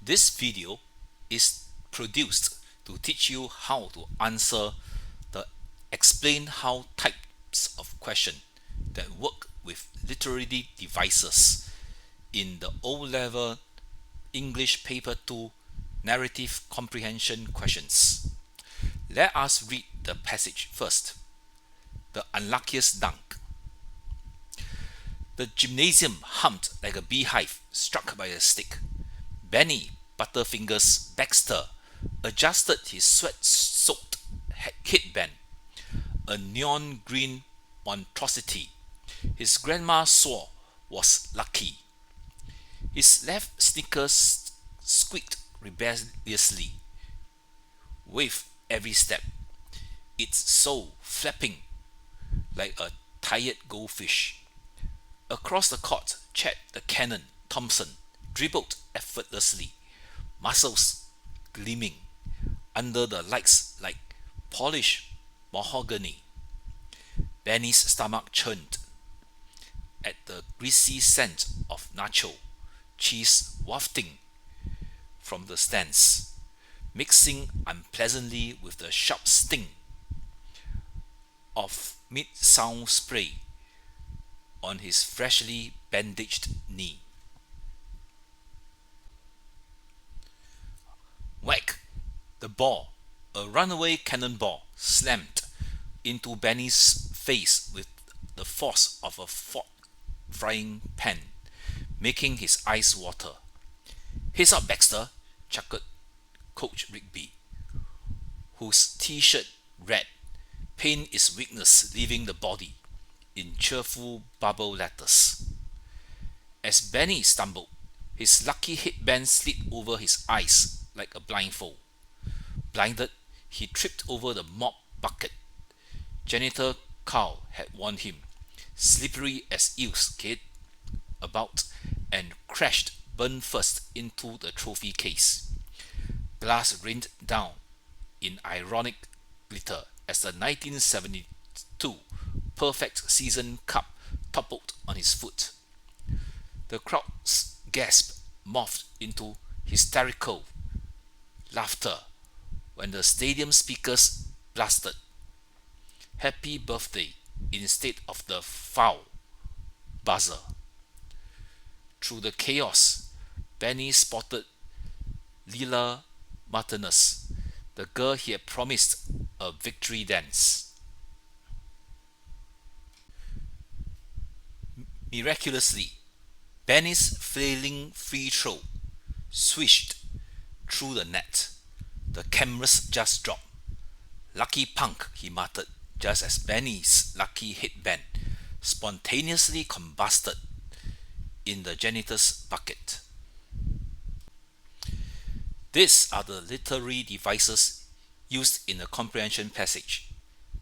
This video is produced to teach you how to answer the explain how types of question that work with literary devices in the O-level English paper 2 narrative comprehension questions. Let us read the passage first. The unluckiest dunk. The gymnasium hummed like a beehive struck by a stick. Benny Butterfingers Baxter adjusted his sweat-soaked headband, a neon green monstrosity his grandma swore was lucky. His left sneaker squeaked rebelliously with every step, its sole flapping like a tired goldfish. Across the court, Chad the Cannon Thompson dribbled effortlessly, muscles gleaming under the lights like polished mahogany. Benny's stomach churned at the greasy scent of nacho cheese wafting from the stands, mixing unpleasantly with the sharp sting of mid-sound spray on his freshly bandaged knee. Whack! The ball, a runaway cannonball, slammed into Benny's face with the force of a frying pan, making his eyes water. "Heads up, Baxter," chuckled Coach Rigby, whose t-shirt read, "Pain is weakness leaving the body," in cheerful bubble letters. As Benny stumbled, his lucky headband slid over his eyes like a blindfold. Blinded, he tripped over the mop bucket Janitor Carl had warned him, slippery as eels skate about, and crashed burn first into the trophy case. Glass rained down in ironic glitter as the 1972 Perfect Season Cup toppled on his foot. The crowd's gasp morphed into hysterical laughter when the stadium speakers blasted "Happy Birthday" instead of the foul buzzer. Through the chaos, Benny spotted Lila Martinez, the girl he had promised a victory dance. Miraculously, Benny's flailing free throw swished through the net. The cameras just dropped. "Lucky punk," he muttered, just as Benny's lucky headband spontaneously combusted in the janitor's bucket. These are the literary devices used in a comprehension passage: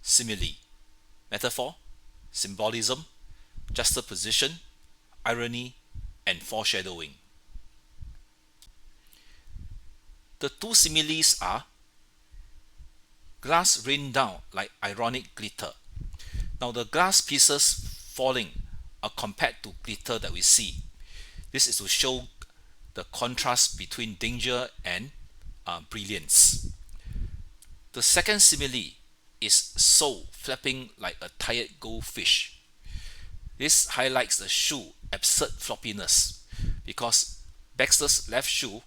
simile, metaphor, symbolism, juxtaposition, irony, and foreshadowing. The two similes are: glass rained down like ironic glitter. Now the glass pieces falling are compared to glitter that we see. This is to show the contrast between danger and brilliance. The second simile is sole flapping like a tired goldfish. This highlights the shoe absurd floppiness because Baxter's left shoe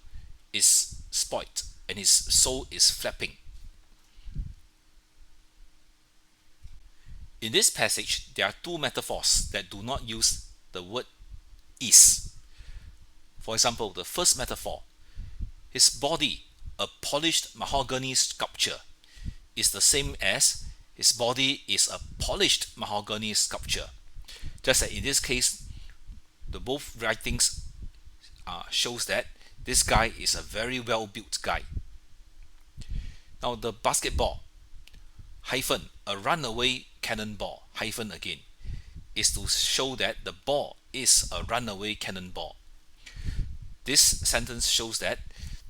is spoilt and his sole is flapping. In this passage, there are two metaphors that do not use the word is. For example, the first metaphor, his body, a polished mahogany sculpture, is the same as his body is a polished mahogany sculpture. Just that in this case, the both writings shows that this guy is a very well-built guy. Now the basketball, hyphen, a runaway cannonball, hyphen again, is to show that the ball is a runaway cannonball. This sentence shows that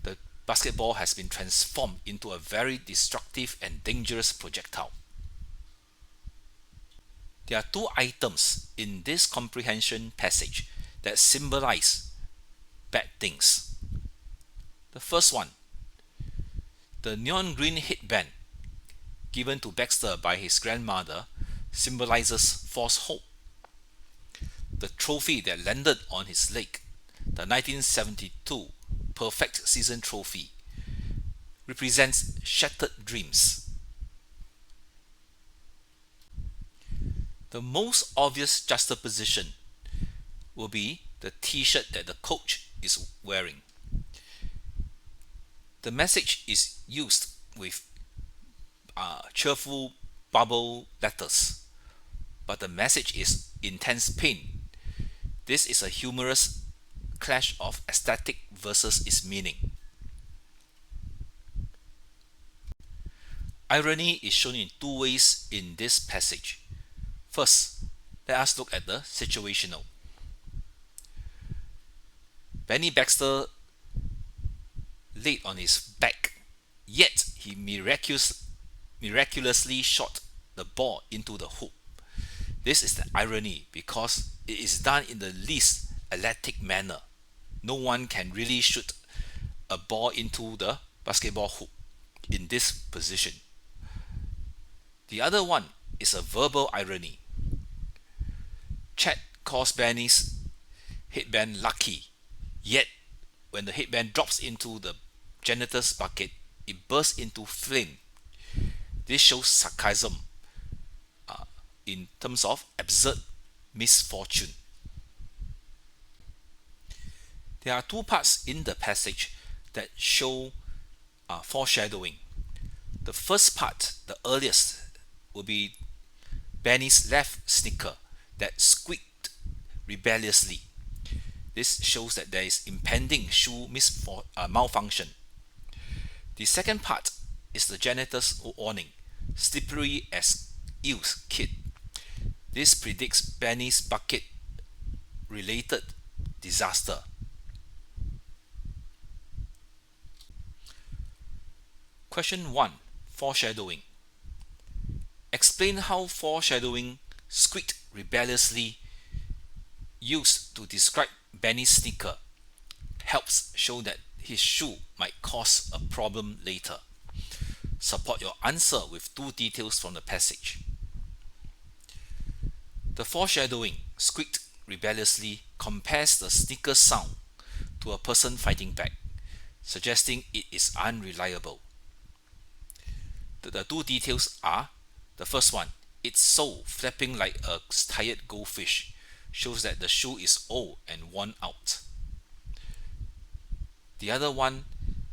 the basketball has been transformed into a very destructive and dangerous projectile. There are two items in this comprehension passage that symbolize bad things. The first one, the neon green headband given to Baxter by his grandmother symbolizes false hope. The trophy that landed on his leg, the 1972 perfect season trophy, represents shattered dreams. The most obvious juxtaposition will be the t-shirt that the coach is wearing. The message is used with cheerful bubble letters, but the message is intense pain. This is a humorous clash of aesthetic versus its meaning. Irony is shown in two ways in this passage. First, let us look at the situational. Benny Baxter laid on his back, yet he miraculously shot the ball into the hoop. This is the irony because it is done in the least athletic manner. No one can really shoot a ball into the basketball hoop in this position. The other one is a verbal irony. Chad calls Benny's headband lucky, yet when the headband drops into the janitor's bucket, it bursts into flame. This shows sarcasm in terms of absurd misfortune. There are two parts in the passage that show foreshadowing. The first part, the earliest, will be Benny's left sneaker that squeaked rebelliously. This shows that there is impending shoe malfunction. The second part is the janitor's warning, slippery as eels, kid. This predicts Benny's bucket related disaster. Question 1. Foreshadowing. Explain how foreshadowing, squeaked rebelliously, used to describe Benny's sneaker, helps show that his shoe might cause a problem later. Support your answer with two details from the passage. The foreshadowing, squeaked rebelliously, compares the sneaker sound to a person fighting back, suggesting it is unreliable. The two details are: the first one, its sole flapping like a tired goldfish, shows that the shoe is old and worn out. The other one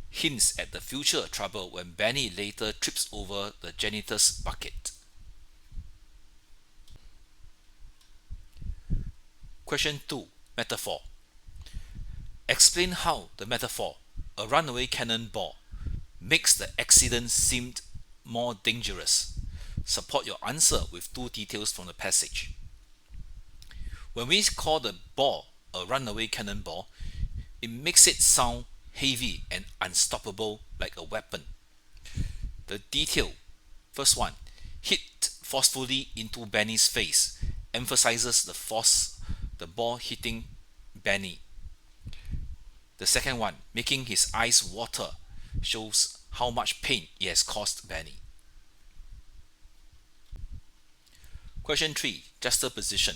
hints at the future trouble when Benny later trips over the janitor's bucket. Question 2. Metaphor. Explain how the metaphor, a runaway cannonball, makes the accident seem more dangerous. Support your answer with two details from the passage. When we call the ball a runaway cannonball, it makes it sound heavy and unstoppable like a weapon. The detail, first one, hit forcefully into Benny's face, emphasizes the force the ball hitting Benny. The second one, making his eyes water, shows how much pain it has caused Benny. Question 3. Juxtaposition.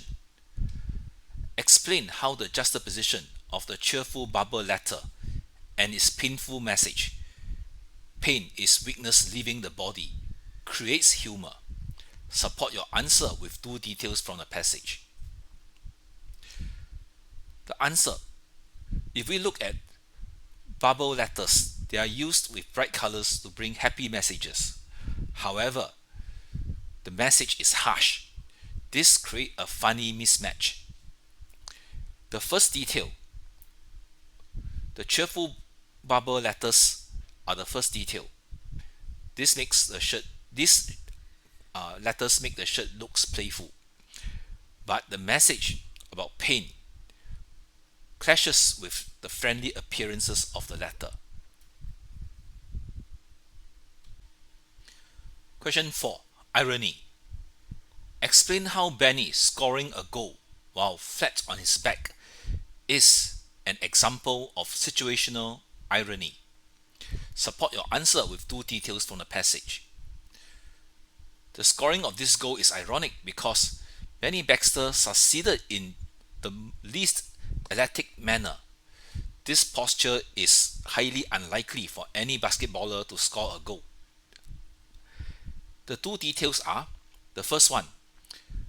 Explain how the juxtaposition of the cheerful bubble letter and its painful message, pain is weakness leaving the body, creates humor. Support your answer with two details from the passage. The answer, if we look at bubble letters, they are used with bright colors to bring happy messages. However, the message is harsh. This creates a funny mismatch. The first detail, the cheerful bubble letters are the first detail. This makes the shirt, these letters make the shirt looks playful. But the message about pain clashes with the friendly appearances of the letter. Question 4. Irony. Explain how Benny scoring a goal while flat on his back is an example of situational irony. Support your answer with 2 details from the passage. The scoring of this goal is ironic because Benny Baxter succeeded in the least athletic manner. This posture is highly unlikely for any basketballer to score a goal. The 2 details are: the first one,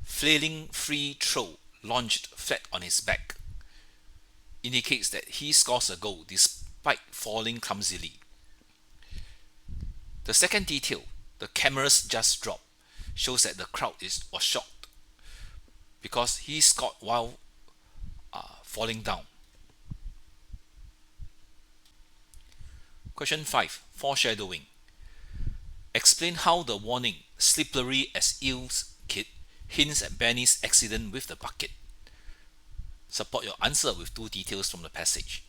flailing free throw launched flat on his back, indicates that he scores a goal despite falling clumsily. The second detail, the cameras just dropped, shows that the crowd was shocked because he scored while falling down. Question 5. Foreshadowing. Explain how the warning, slippery as eels kid, hints at Benny's accident with the bucket. Support your answer with 2 details from the passage.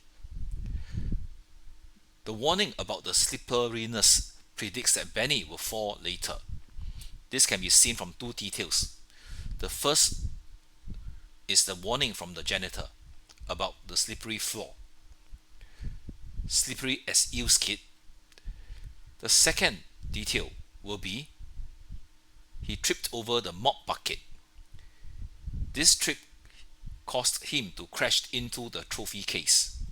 The warning about the slipperiness predicts that Benny will fall later. This can be seen from 2 details. The first is the warning from the janitor about the slippery floor. Slippery as eels kid. The second detail will be he tripped over the mop bucket. This trip caused him to crash into the trophy case.